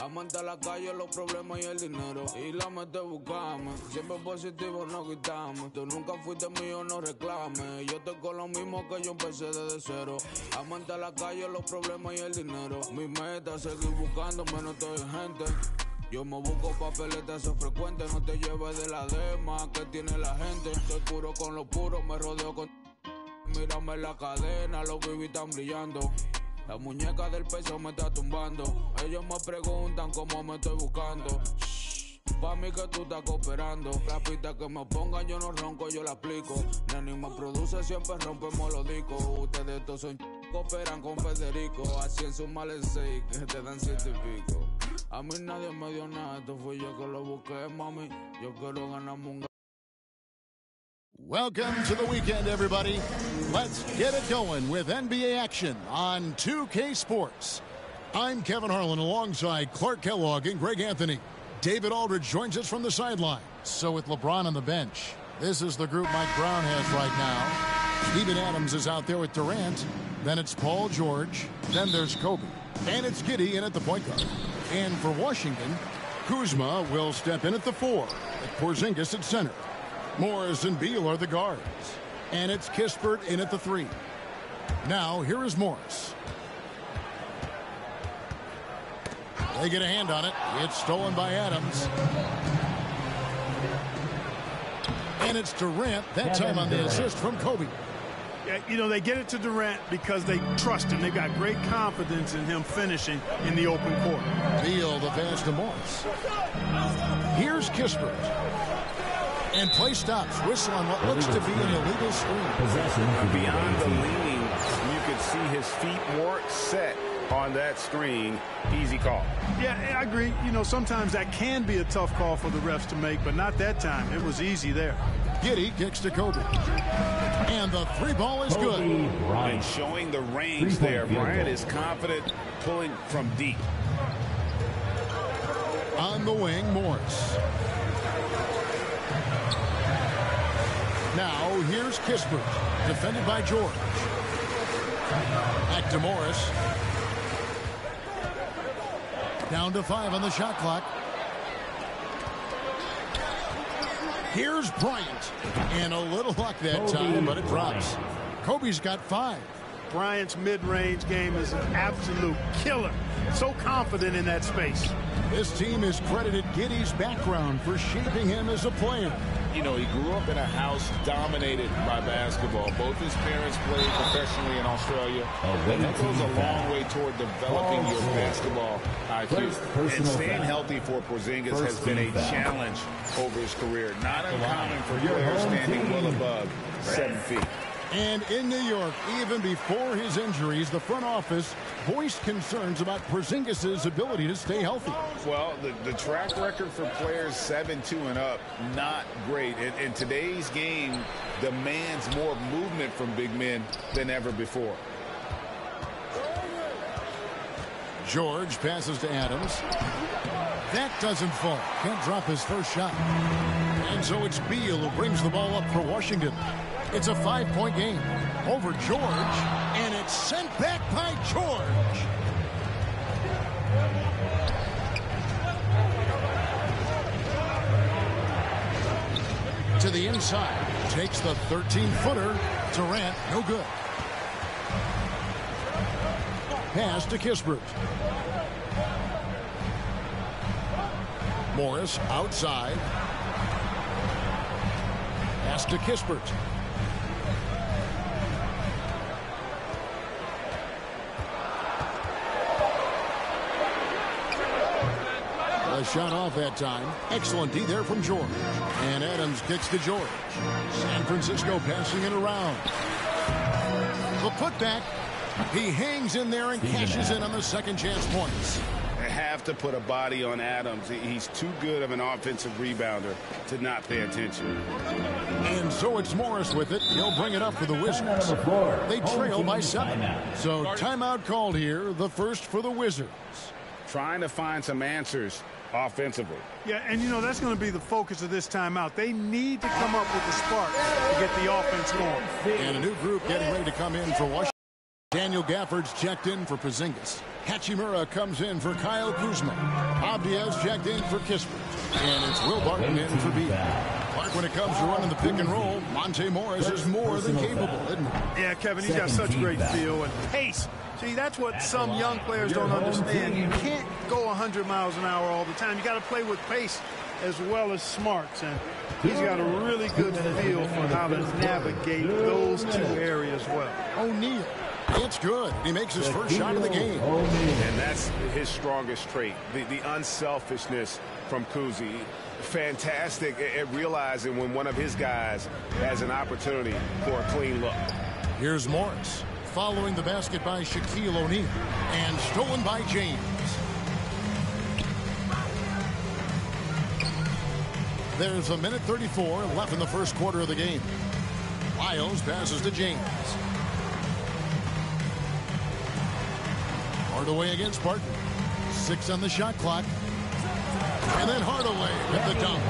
Amante a la calle, los problemas y el dinero. Y la mente buscame. Siempre positivo no quitamos. Tú nunca fuiste mío, no reclames. Yo estoy con lo mismo que yo empecé desde cero. Amante a la calle, los problemas y el dinero. Mi meta es seguir buscando, menos estoy gente. Yo me busco papeletas, eso frecuente. No te lleves de la dema que tiene la gente. Soy puro con lo puro, me rodeo con... Mírame la cadena, los bibis están brillando. La muñeca del peso me está tumbando. Ellos me preguntan cómo me estoy buscando. Shh, pa' mí que tú estás cooperando. La pista que me pongan yo no ronco, yo la aplico. Neni me produce, siempre rompemos los discos. Ustedes todos son cooperan con Federico. Así en su males 6 que te dan 7 y pico. A mí nadie me dio nada, esto fui yo que lo busqué, mami. Yo quiero ganarme un... Welcome to the weekend, everybody. Let's get it going with NBA action on 2K Sports. I'm Kevin Harlan alongside Clark Kellogg and Greg Anthony. David Aldridge joins us from the sideline. So with LeBron on the bench, this is the group Mike Brown has right now. Steven Adams is out there with Durant. Then it's Paul George. Then there's Kobe. And it's Giddey in at the point guard. And for Washington, Kuzma will step in at the 4, with Porzingis at center. Morris and Beal are the guards. And it's Kispert in at the 3. Now, here is Morris. They get a hand on it. It's stolen by Adams. And it's Durant, that time on the assist from Kobe. Yeah, you know, they get it to Durant because they trust him. They've got great confidence in him finishing in the open court. Beal, the pass to Morris. Here's Kispert. And play stops. Whistle on what looks to be an illegal screen. Possession beyond the leaning. You could see his feet more set on that screen. Easy call. Yeah, I agree. You know, sometimes that can be a tough call for the refs to make, but not that time. It was easy there. Giddey kicks to Kobe. And the 3 ball is good. And showing the range there. Bryant is confident pulling from deep. On the wing, Morris. Now, here's Kispert, defended by George. Back to Morris. Down to 5 on the shot clock. Here's Bryant. And a little luck that time, but it drops. Kobe's got 5. Bryant's mid-range game is an absolute killer. So confident in that space. This team has credited Giddey's background for shaping him as a player. You know, he grew up in a house dominated by basketball. Both his parents played professionally in Australia. And that goes a long way toward developing your basketball IQ. And staying healthy for Porzingis has been a challenge over his career. Not uncommon for players standing well above 7 feet. And in New York, even before his injuries, the front office voiced concerns about Porzingis' ability to stay healthy. Well, the track record for players 7'2" and up, not great. And today's game demands more movement from big men than ever before. George passes to Adams. That doesn't fall. Can't drop his first shot. And so it's Beal who brings the ball up for Washington. It's a 5-point game over George, and it's sent back by George. To the inside, takes the 13-footer. Durant, no good. Pass to Kispert. Morris outside. Pass to Kispert. A shot off that time. Excellent D there from George. And Adams kicks to George. San Francisco passing it around. The putback. He hangs in there and cashes in on the second chance points. They have to put a body on Adams. He's too good of an offensive rebounder to not pay attention. And so it's Morris with it. He'll bring it up for the Wizards. They trail by 7. So timeout called here, the first for the Wizards. Trying to find some answers offensively. Yeah, and you know, that's going to be the focus of this timeout. They need to come up with the spark to get the offense going. And a new group getting ready to come in for Washington. Daniel Gafford's checked in for Porzingis. Hachimura comes in for Kyle Kuzma. Abdia's checked in for Kispert. And it's Will Barton in for Beal. Clark, when it comes to running the pick and roll, Monte Morris is more than capable, isn't he? Yeah, Kevin, he's got such great feel and pace. See, that's what some young players don't understand. You can't go 100 miles an hour all the time. You got to play with pace as well as smarts. And he's got a really good feel for how to navigate those two areas well. O'Neal. It's good. He makes his first shot of the game. And that's his strongest trait, the unselfishness from Kuzi. Fantastic at realizing when one of his guys has an opportunity for a clean look. Here's Morris, following the basket by Shaquille O'Neal, and stolen by James. There's 1:34 left in the first quarter of the game. Lyles passes to James. Hardaway against Barton. 6 on the shot clock. And then Hardaway with the dunk.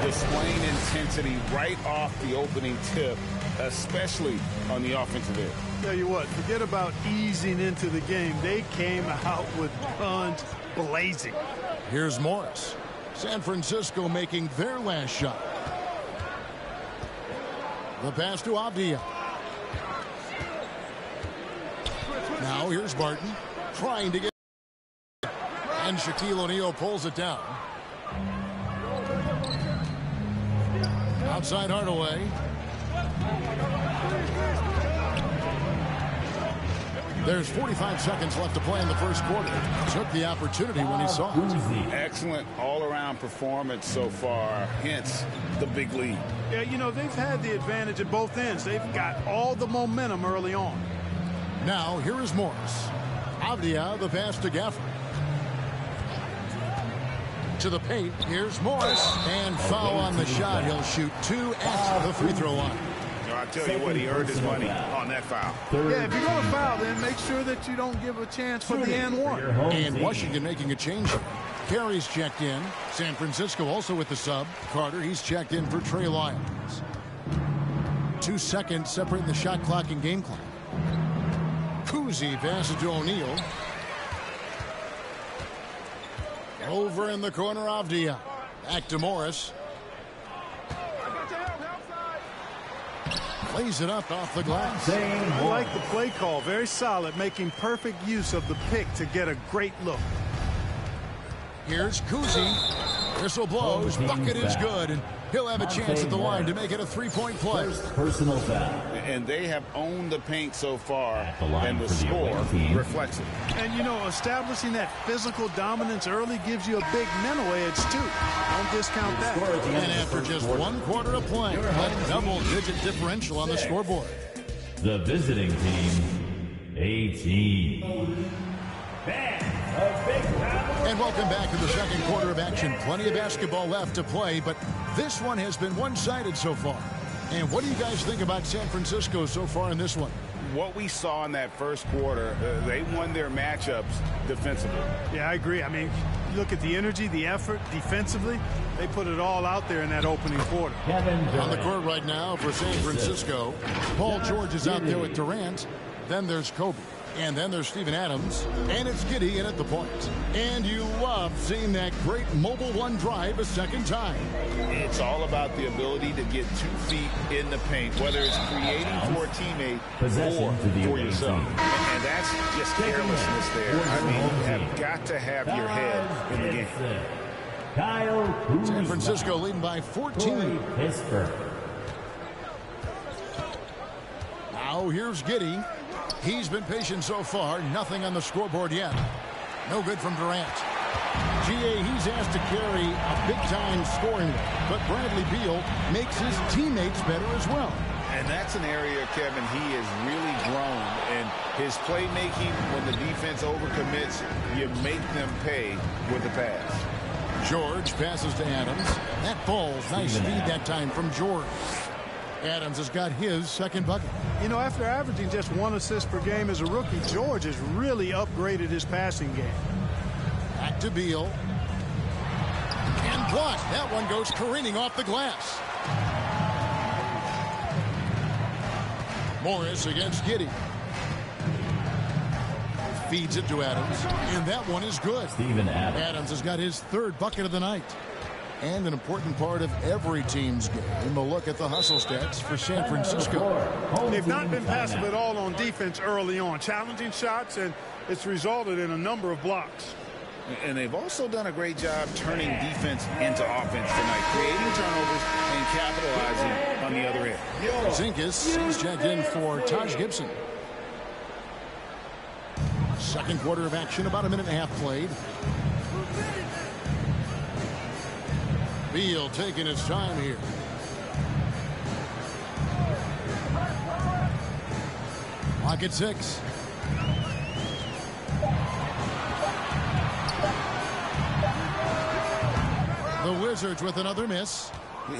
Displaying intensity right off the opening tip, especially on the offensive end. Tell you what, forget about easing into the game. They came out with guns blazing. Here's Morris. San Francisco making their last shot. The pass to Avdia. Now here's Barton trying to get, and Shaquille O'Neal pulls it down. Outside Hardaway. There's 45 seconds left to play in the first quarter. Took the opportunity when he saw it. Excellent all-around performance so far, hence the big lead. Yeah, you know, they've had the advantage at both ends. They've got all the momentum early on. Now, here is Morris. Avdia, the pass to Gafford. To the paint, here's Morris. And foul on the shot. He'll shoot 2 at the free throw line. I tell you what, he earned his money on that foul. Yeah, if you're going to foul, then make sure that you don't give a chance for the and one. And Washington making a change. Carey's checked in. San Francisco also with the sub. Carter, he's checked in for Trey Lyons. 2 seconds separating the shot clock and game clock. Kuzi passes to O'Neal. Over in the corner, Avdia. Back to Morris. Plays it up off the glass. I like the play call. Very solid, making perfect use of the pick to get a great look. Here's Kuzi. Whistle blows. Bucket is good. And he'll have a chance at the line to make it a three-point play. Personal foul. And they have owned the paint so far, and the score reflects it. And, you know, establishing that physical dominance early gives you a big mental edge, too. Don't discount that. And after just 1 quarter of play, a double-digit differential on the scoreboard. The visiting team, 18. And welcome back to the second quarter of action. Plenty of basketball left to play, but this one has been one-sided so far. And what do you guys think about San Francisco so far in this one? What we saw in that first quarter, they won their matchups defensively. Yeah, I agree. I mean, look at the energy, the effort defensively. They put it all out there in that opening quarter. On the court right now for San Francisco, Paul George is out there with Durant. Then there's Kobe. And then there's Steven Adams. And it's Giddey in at the point. And you love seeing that great mobile one drive a second time. It's all about the ability to get 2 feet in the paint, whether it's creating for a teammate or for yourself. And that's just carelessness there. I mean, you have got to have your head in the game. San Francisco leading by 14. Now here's Giddey. He's been patient so far. Nothing on the scoreboard yet. No good from Durant. G.A., he's asked to carry a big-time scoring role, but Bradley Beal makes his teammates better as well. And that's an area, Kevin, he has really grown. And his playmaking, when the defense overcommits, you make them pay with the pass. George passes to Adams. That falls. Nice speed that time from George. Adams has got his second bucket. You know, after averaging just 1 assist per game as a rookie, George has really upgraded his passing game. Back to Beal. And blocked. That one goes careening off the glass. Morris against Giddey. Feeds it to Adams, and that one is good. Steven Adams. Adams has got his third bucket of the night. And an important part of every team's game, a look at the hustle stats for San Francisco. They've not been passive at all on defense early on. Challenging shots, and it's resulted in a number of blocks. And they've also done a great job turning defense into offense tonight, creating turnovers and capitalizing on the other end. Zinkus is checked in for Taj Gibson. Second quarter of action, about a minute and a half played. Beal taking his time here. Clock at 6. The Wizards with another miss.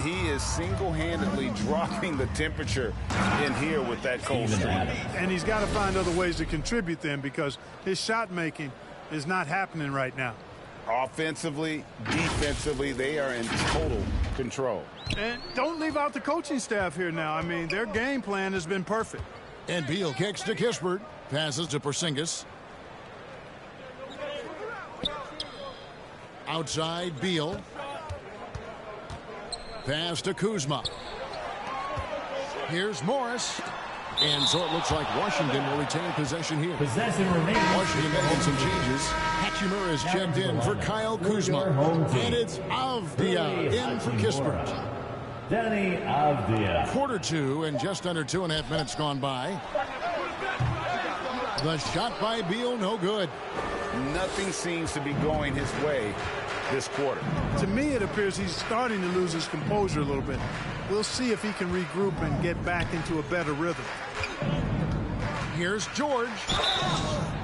He is single-handedly dropping the temperature in here with that cold streak. And he's got to find other ways to contribute then, because his shot making is not happening right now. Offensively, defensively, they are in total control. And don't leave out the coaching staff here now. I mean, their game plan has been perfect. And Beal kicks to Kispert. Passes to Porzingis. Outside, Beal. Pass to Kuzma. Here's Morris. And so it looks like Washington will retain possession here. Possession remaining. Washington making some changes. Hachimura is checked in for Kyle Kuzma. And it's Avdia in for Kispert. Danny Avdia. Quarter 2 and just under 2.5 minutes gone by. The shot by Beal, no good. Nothing seems to be going his way this quarter. To me, it appears he's starting to lose his composure a little bit. We'll see if he can regroup and get back into a better rhythm. Here's George.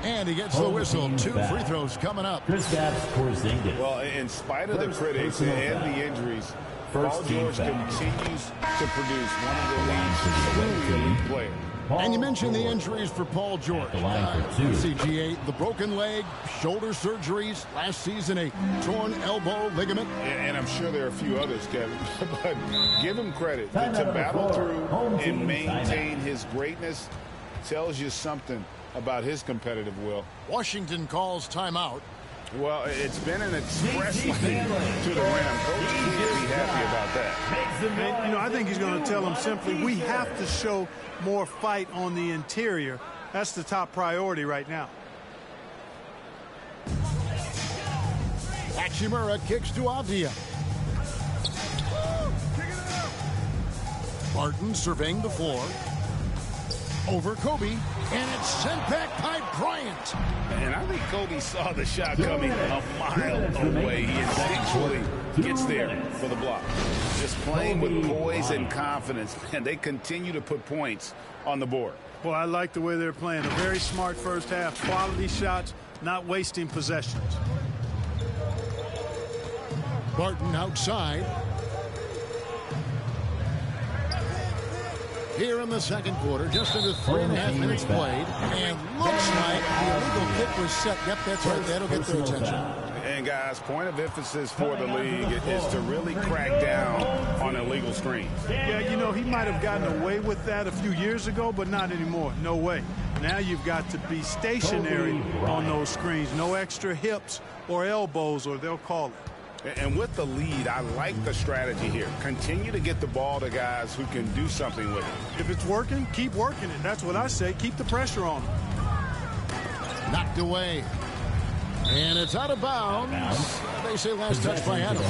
And he gets the whistle. 2 free throws coming up. Kristaps Porzingis. Well, in spite of the critics and the injuries, Paul George continues to produce one of the league's truly elite players. And you mentioned the injuries for Paul George. CGA, the broken leg, shoulder surgeries, last season a torn elbow ligament. And I'm sure there are a few others, Kevin, but give him credit. To battle through and maintain his greatness tells you something about his competitive will. Washington calls timeout. Well, it's been an express lane to the rim. Coach can't be happy about that. And, I think he's going to tell them simply, we have to show more fight on the interior. That's the top priority right now. Hachimura kicks to Avdia. Barton surveying the floor. Over Kobe, and it's sent back by Bryant. And I think Kobe saw the shot coming a mile away. He instinctually gets there for the block. Just playing with poise and confidence, and they continue to put points on the board. Well, I like the way they're playing. A very smart first half. Quality shots, not wasting possessions. Barton outside. Here in the second quarter, just under 3.5 minutes played, and looks like the illegal kick was set. Yep, that's right. That'll get their attention. And guys, point of emphasis for the league is to really crack down on illegal screens. Yeah, he might have gotten away with that a few years ago, but not anymore. No way. Now you've got to be stationary on those screens. No extra hips or elbows, or they'll call it. And with the lead, I like the strategy here. Continue to get the ball to guys who can do something with it. If it's working, keep working it. That's what I say. Keep the pressure on them. Knocked away. And it's out of bounds. They say last touch by Adams.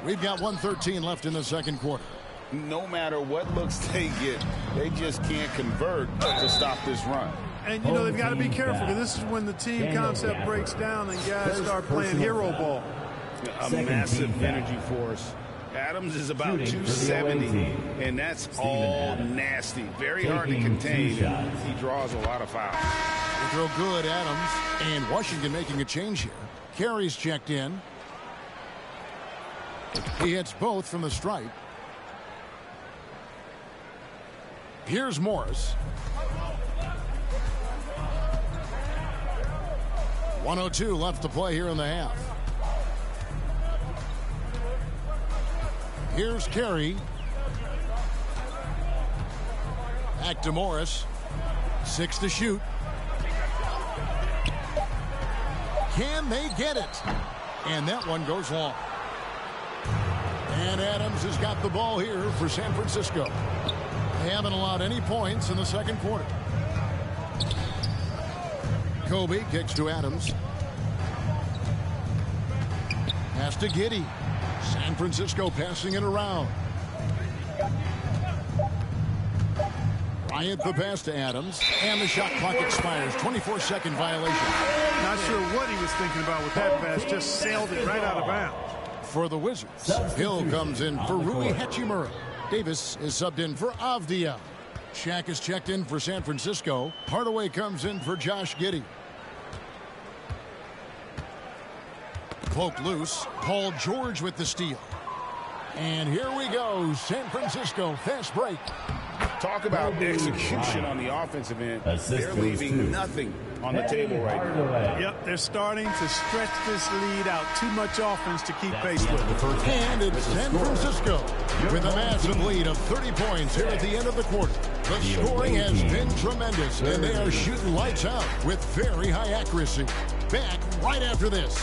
We've got 1:13 left in the second quarter. No matter what looks they get, they just can't convert to stop this run. And, they've got to be careful, because this is when the team concept breaks down and guys start playing hero ball. A massive energy force. Adams is about 270, and that's all nasty. Very hard to contain. He draws a lot of fouls. They throw good, Adams. And Washington making a change here. Carey's checked in. He hits both from the stripe. Here's Morris. 1:02 left to play here in the half. Here's Carey. Back to Morris. 6 to shoot. Can they get it? And that one goes long. And Adams has got the ball here for San Francisco. They haven't allowed any points in the second quarter. Kobe kicks to Adams. Pass to Giddey. San Francisco passing it around. Bryant the pass to Adams. And the shot clock expires. 24-second violation. Not sure what he was thinking about with that pass. Just sailed it right out of bounds. For the Wizards, Hill comes in for Rui Hachimura. Davis is subbed in for Avdia. Shaq is checked in for San Francisco. Hardaway comes in for Josh Giddey. Poked loose. Paul George with the steal. And here we go. San Francisco fast break. Talk about execution on the offensive end. They're leaving nothing on the table right now. Yep, they're starting to stretch this lead out. Too much offense to keep pace with. And it's San Francisco with a massive lead of 30 points here at the end of the quarter. The scoring has been tremendous, and they are shooting lights out with very high accuracy. Back right after this.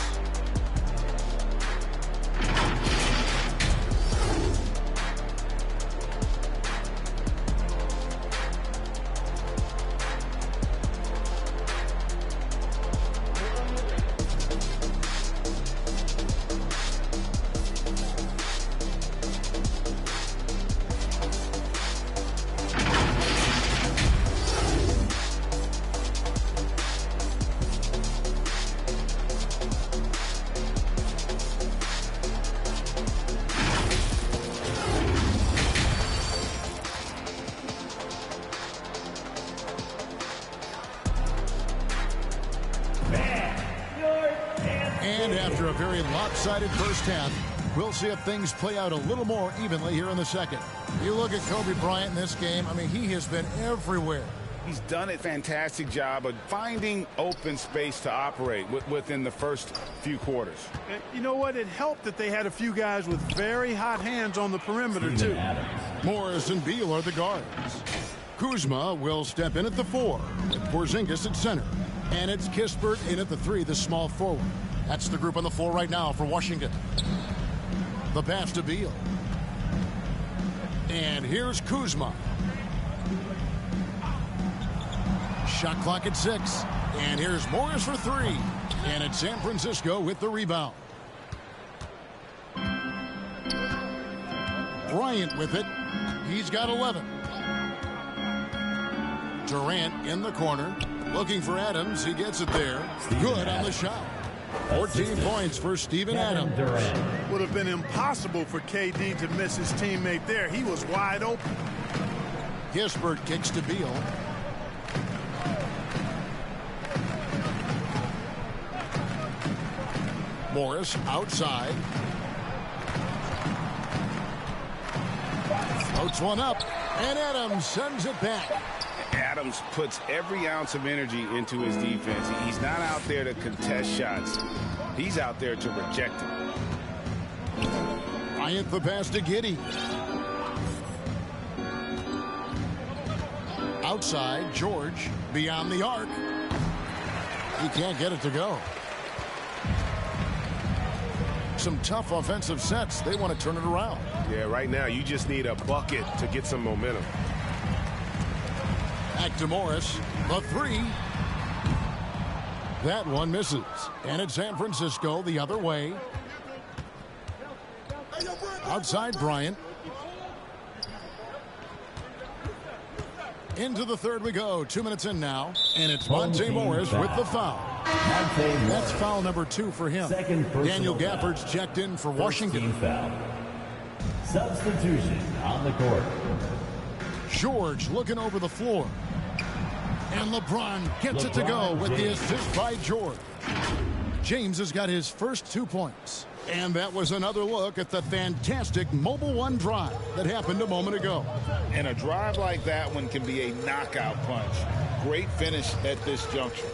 And after a very lopsided first half, we'll see if things play out a little more evenly here in the second. You look at Kobe Bryant in this game, I mean, he has been everywhere. He's done a fantastic job of finding open space to operate within the first few quarters. You know what? It helped that they had a few guys with very hot hands on the perimeter, too. Morris and Beal are the guards. Kuzma will step in at the 4, with Porzingis at center. And it's Kispert in at the 3, the small forward. That's the group on the floor right now for Washington. The pass to Beal. And here's Kuzma. Shot clock at 6. And here's Morris for 3. And it's San Francisco with the rebound. Bryant with it. He's got 11. Durant in the corner. Looking for Adams. He gets it there. Good on the shot. 14 points for Steven Adams. Would have been impossible for KD to miss his teammate there. He was wide open. Kispert kicks to Beal. Morris outside. Floats one up. And Adams sends it back. Adams puts every ounce of energy into his defense. He's not out there to contest shots. He's out there to reject it. Bryant the pass to Giddey. Outside, George beyond the arc. He can't get it to go. Some tough offensive sets. They want to turn it around. Yeah, right now you just need a bucket to get some momentum. Back to Morris. The 3. That one misses. And it's San Francisco the other way. Outside Bryant. Into the third we go. 2 minutes in now. And it's Monte Morris with the foul. That's foul number 2 for him. Daniel Gafford's checked in for Washington. Foul. Substitution on the court. George looking over the floor. And LeBron gets it to go with the assist by George. James has got his first 2 points. And that was another look at the fantastic Mobile One drive that happened a moment ago. And a drive like that one can be a knockout punch. Great finish at this juncture.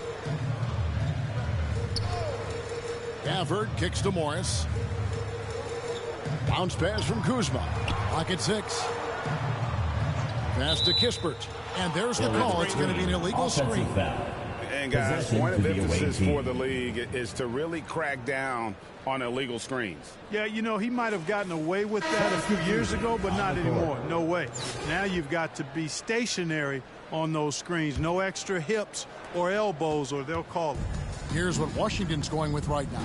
Gafford kicks to Morris. Bounce pass from Kuzma. Pocket 6. Pass to Kispert. And there's the call. It's going to be an illegal screen. And guys, point of emphasis for the league is to really crack down on illegal screens. Yeah, you know, he might have gotten away with that a few years ago, but not anymore. No way. Now you've got to be stationary on those screens. No extra hips or elbows, or they'll call it. Here's what Washington's going with right now.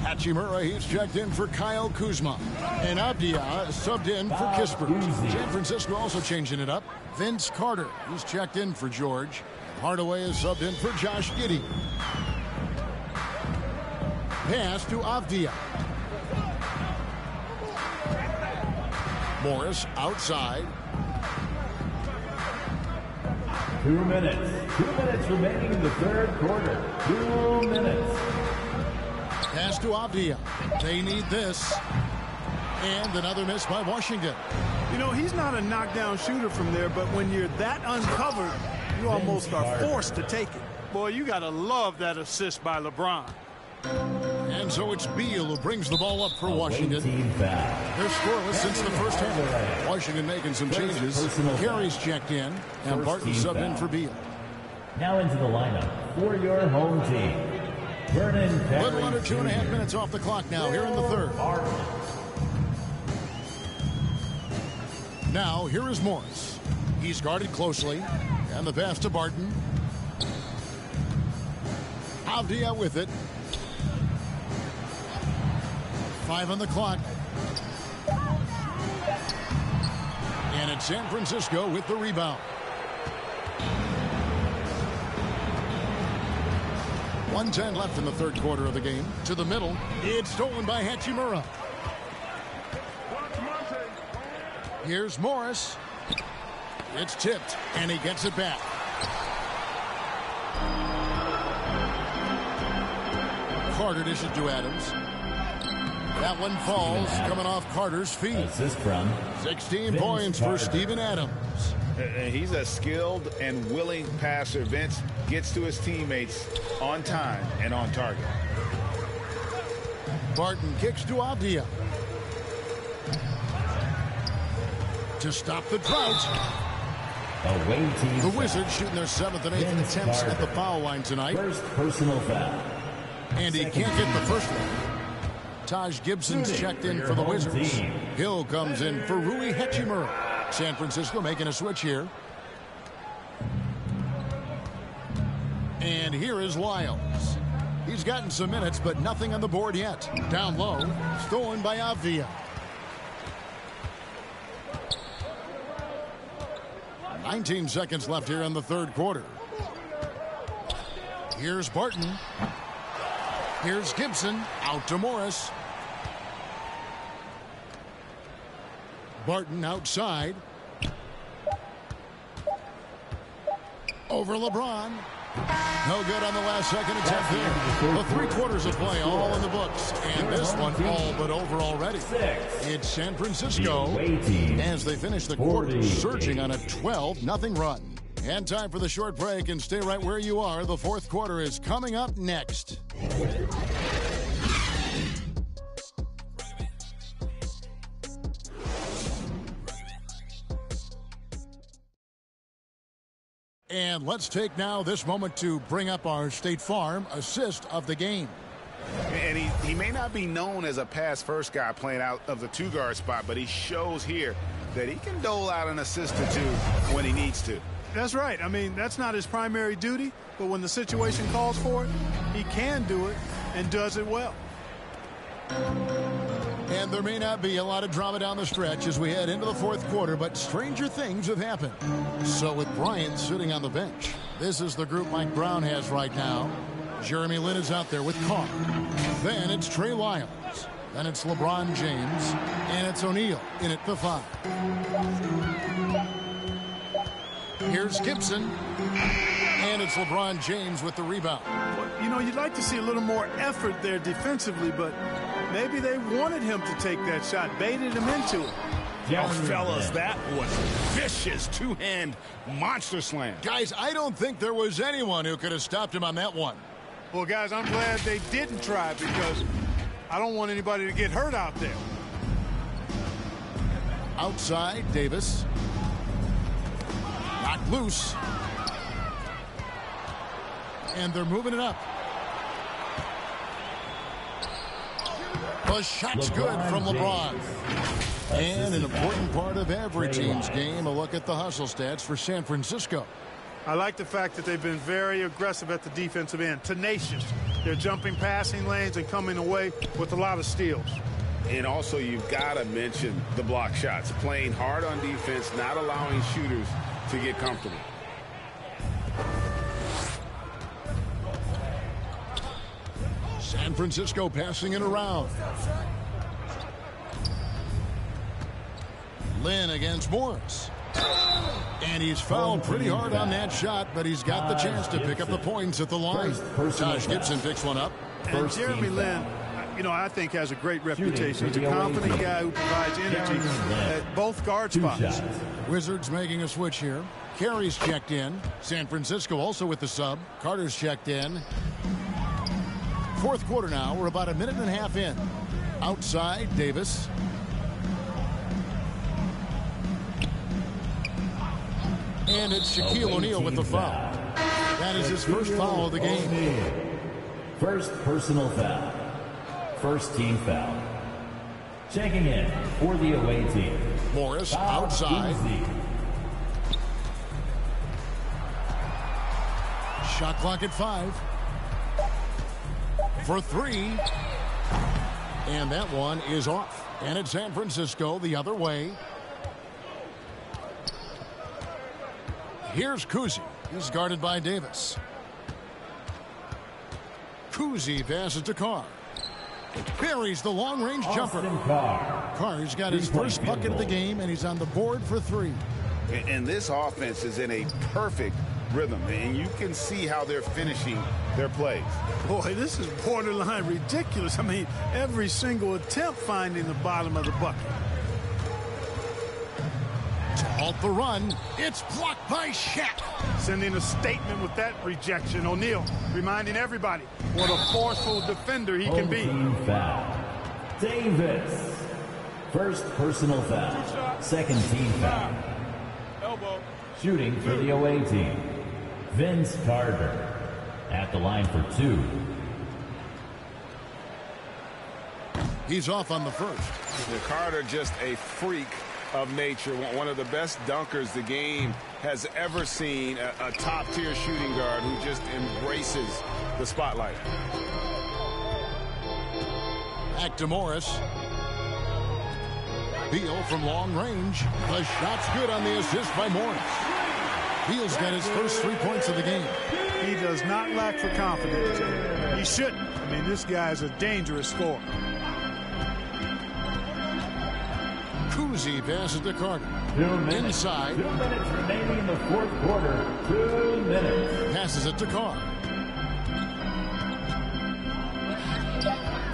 Hachimura, he's checked in for Kyle Kuzma. And Avdia subbed in for Kispert. San Francisco also changing it up. Vince Carter, he's checked in for George. Hardaway is subbed in for Josh Giddey. Pass to Avdia. Morris outside. 2 minutes. 2 minutes remaining in the third quarter. 2 minutes. Pass to Avdia. They need this. And another miss by Washington. You know, he's not a knockdown shooter from there, but when you're that uncovered, you almost are forced to take it. Boy, you got to love that assist by LeBron. And so it's Beal who brings the ball up for Washington. They're scoreless since the first half. Washington making some changes. Carey's checked in, and Barton subbed in for Beal. Now into the lineup for your home team. A little under 2.5 minutes off the clock now here in the third. Now here is Morris. He's guarded closely. And the pass to Barton. Avdia with it. 5 on the clock. And it's San Francisco with the rebound. 1:10 left in the third quarter of the game. To the middle. It's stolen by Hachimura. Here's Morris. It's tipped, and he gets it back. Carter dishes to Adams. That one falls, coming off Carter's feet. Assist from 16 points for Steven Adams. He's a skilled and willing passer. Vince gets to his teammates on time and on target. Barton kicks to Avdia. To stop the drought. The Wizards shooting their 7th and 8th attempts at the foul line tonight. First personal foul. And he can't get the first one. Taj Gibson's checked in for the Wizards. Hill comes in for Rui Hachimura. San Francisco making a switch here. And here is Lyles. He's gotten some minutes, but nothing on the board yet. Down low, stolen by Avdia. 19 seconds left here in the third quarter. Here's Barton. Here's Gibson. Out to Morris. Barton outside. Over LeBron. No good on the last second attempt there. The 3 quarters of play all in the books. And this one all but over already. It's San Francisco as they finish the quarter surging on a 12-0 run. And time for the short break, and stay right where you are. The fourth quarter is coming up next. And let's take now this moment to bring up our State Farm assist of the game. And he may not be known as a pass-first guy playing out of the 2-guard spot, but he shows here that he can dole out an assist or 2 when he needs to. That's right. I mean, that's not his primary duty, but when the situation calls for it, he can do it and does it well. And there may not be a lot of drama down the stretch as we head into the fourth quarter, but stranger things have happened. So with Bryant sitting on the bench, this is the group Mike Brown has right now. Jeremy Lin is out there with Carr. Then it's Trey Lyles. Then it's LeBron James. And it's O'Neal in at the 5. Here's Gibson. And it's LeBron James with the rebound. You know, you'd like to see a little more effort there defensively, but maybe they wanted him to take that shot, baited him into it. Oh, fellas, that was vicious 2-hand monster slam. Guys, I don't think there was anyone who could have stopped him on that one. Well, guys, I'm glad they didn't try because I don't want anybody to get hurt out there. Outside, Davis. Knocked loose. And they're moving it up. The shot's good from LeBron. And an important part of every team's game, a look at the hustle stats for San Francisco. I like the fact that they've been very aggressive at the defensive end, tenacious. They're jumping passing lanes and coming away with a lot of steals. And also, you've got to mention the block shots. Playing hard on defense, not allowing shooters to get comfortable. San Francisco passing it around. Lynn against Morris. And he's fouled pretty hard on that shot, but he's got the chance to pick up the points at the line. Taj Gibson picks one up. And Jeremy Lin, you know, I think has a great reputation. He's a confident guy who provides energy at both guard spots. Wizards making a switch here. Carey's checked in. San Francisco also with the sub. Carter's checked in. Fourth quarter now. We're about a minute and a half in. Outside, Davis. And it's Shaquille O'Neal with the foul. That is his first foul of the game. First personal foul. First team foul. Checking in for the away team. Morris outside. Shot clock at 5. For 3. And that one is off. And it's San Francisco the other way. Here's Kuzi. He's guarded by Davis. Kuzi passes to Carr. Buries the long-range jumper. Carr's got his first bucket of the game, and he's on the board for 3. And this offense is in a perfect rhythm, and you can see how they're finishing their plays. Boy, this is borderline ridiculous. I mean, every single attempt finding the bottom of the bucket. To halt the run, it's blocked by Shaq. Sending a statement with that rejection. O'Neal reminding everybody what a forceful defender he can be. Foul. Davis. First personal foul. Second team foul. Elbow. Shooting for the away team. Vince Carter at the line for 2. He's off on the first. Carter just a freak of nature, one of the best dunkers the game has ever seen, a top-tier shooting guard who just embraces the spotlight. Back to Morris. Beal from long range. The shot's good on the assist by Morris. Beal's got his first 3 points of the game. He does not lack for confidence. He shouldn't. I mean, this guy's a dangerous scorer. Kuzi passes to Carter. 2 minutes. Inside. 2 minutes remaining in the fourth quarter. 2 minutes. Passes it to Carr.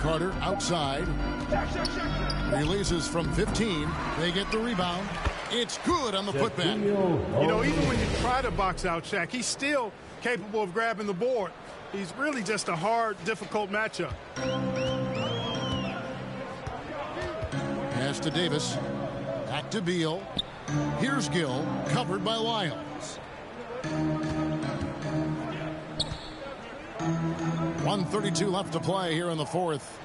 Carter outside. Releases from 15. They get the rebound. It's good on the putback. You know, even when you try to box out Shaq, he's still capable of grabbing the board. He's really just a hard, difficult matchup. Pass to Davis. Back to Beal. Here's Gill, covered by Lyles. 1:32 left to play here in the fourth.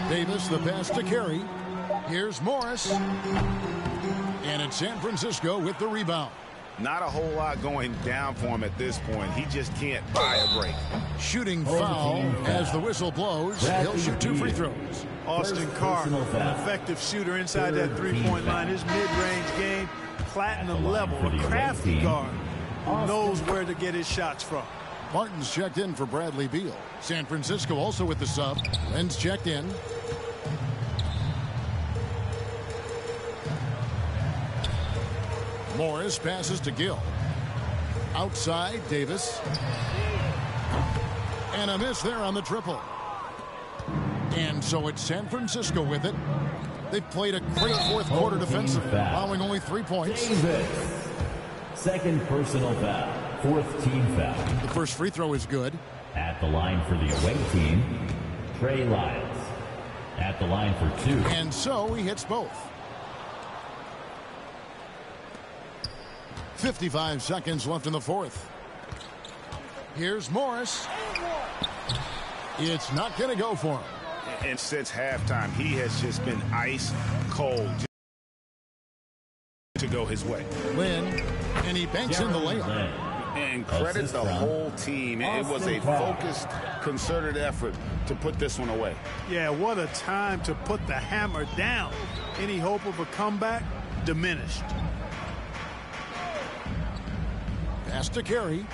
Davis, the pass to Carey. Here's Morris. And it's San Francisco with the rebound. Not a whole lot going down for him at this point. He just can't buy a break. Shooting foul as the whistle blows. He'll shoot 2 free throws. Austin Carr, an effective shooter inside that three-point line. His mid-range game, platinum level, a crafty guard who knows where to get his shots from. Martin's checked in for Bradley Beal. San Francisco also with the sub. Len's checked in. Morris passes to Gill. Outside, Davis. And a miss there on the triple. And so it's San Francisco with it. They've played a great fourth quarter defensively, allowing only 3 points. Davis. Second personal foul. Fourth team foul. The first free throw is good. At the line for the away team, Trey Lyles. at the line for 2. And so he hits both. 55 seconds left in the fourth. Here's Morris. It's not going to go for him. And since halftime, he has just been ice cold to go his way. Lynn, and he banks in the layup. And credit the whole team. It was a focused, concerted effort to put this one away. Yeah, what a time to put the hammer down. Any hope of a comeback diminished. Pass to Carey.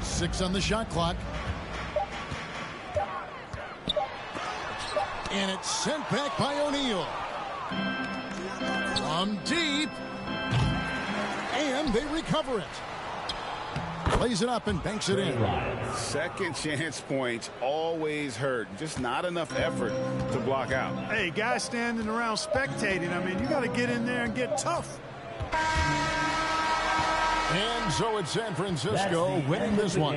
6 on the shot clock. And it's sent back by O'Neal. From deep. And they recover it. Plays it up and banks it in. Second chance points always hurt. Just not enough effort to block out. Hey, guys standing around spectating. I mean, you got to get in there and get tough. And so it's San Francisco winning this one.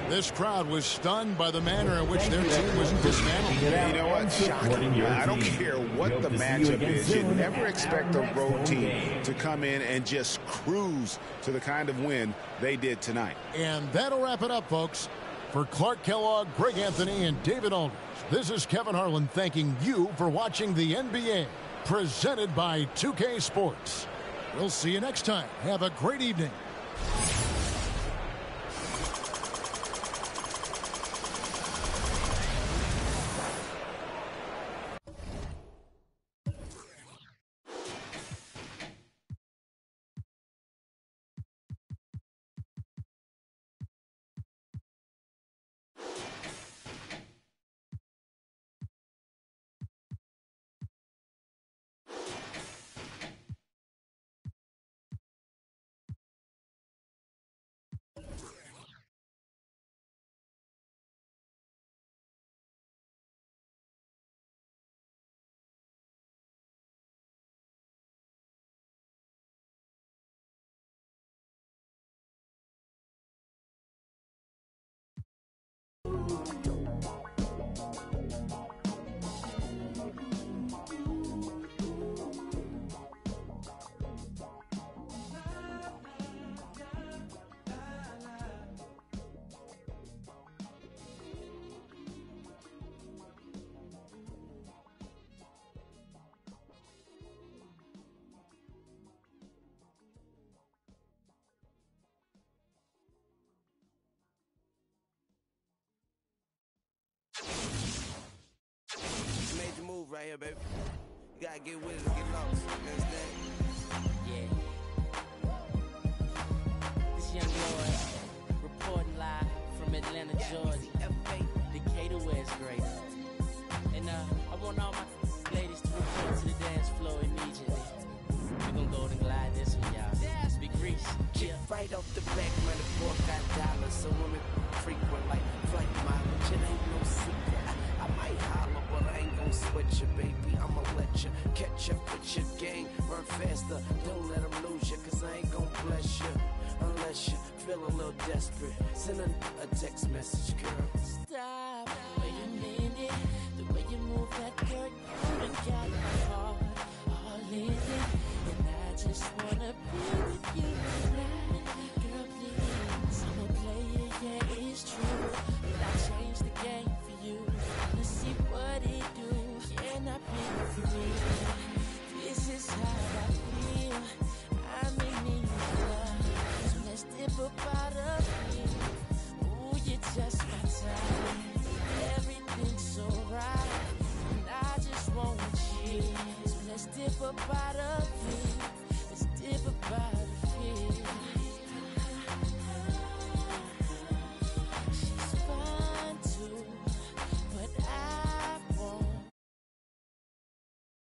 This crowd was stunned by the manner in which their team was dismantled. You know what? Shocking. I don't care what the matchup is. You never expect a road team to come in and just cruise to the kind of win they did tonight. And that'll wrap it up, folks. For Clark Kellogg, Greg Anthony, and David Aldridge, this is Kevin Harlan thanking you for watching the NBA, presented by 2K Sports. We'll see you next time. Have a great evening. Right here, baby. You gotta get with it and get lost. You understand? Yeah. This young boy reporting live from Atlanta, Georgia. Decatur, where it's great. And I want all my ladies to report to the dance floor immediately. We're gonna go and glide this one, y'all. Big Reese. Yeah. Right off the back, man, the boy got dollars. So women frequent like flight mileage. It ain't no secret. I might holler, but I ain't gon' sweat you, baby. I'ma let you catch up with your game. Run faster, don't let them lose you, cause I ain't gon' bless you unless you feel a little desperate. Send a text message, girl. Stop, wait a minute. The way you move that dirt, you done got my heart all in it. And I just wanna be with you tonight. Girl, please, I'm a player, yeah, it's true. But I changed the game for you. Let's see what it do. Can I be free? This is how I feel. I may need love, so let's dip up out of me. Ooh, you're just my type. Everything's so right, and I just want you. So let's dip up out of